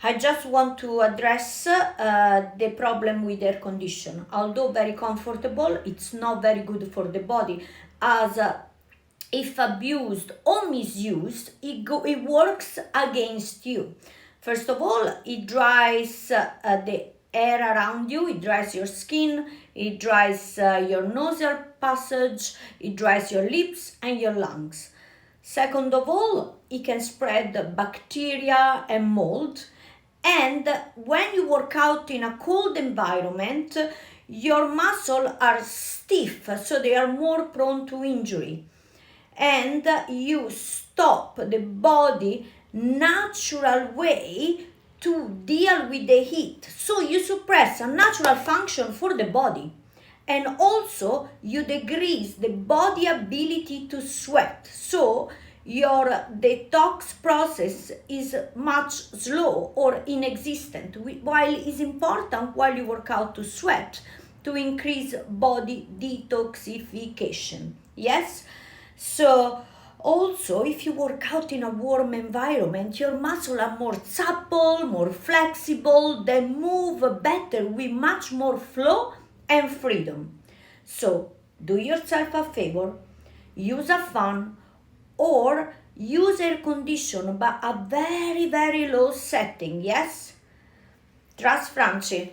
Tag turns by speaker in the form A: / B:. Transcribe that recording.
A: I just want to address the problem with air condition. Although very comfortable, it's not very good for the body, as if abused or misused, it works against you. First of all, it dries the air around you, it dries your skin, it dries your nasal passage, it dries your lips and your lungs. Second of all, it can spread bacteria and mold. And when you work out in a cold environment, your muscles are stiff, so they are more prone to injury. And you stop the body natural way to deal with the heat. So you suppress a natural function for the body. And also you decrease the body ability to sweat. So your detox process is much slow or inexistent, while it is important while you work out to sweat to increase body detoxification. Yes? So also, if you work out in a warm environment, your muscles are more supple, more flexible, they move better with much more flow and freedom. So do yourself a favor, use a fan or use air condition but a very low setting. Yes? Trust Franci.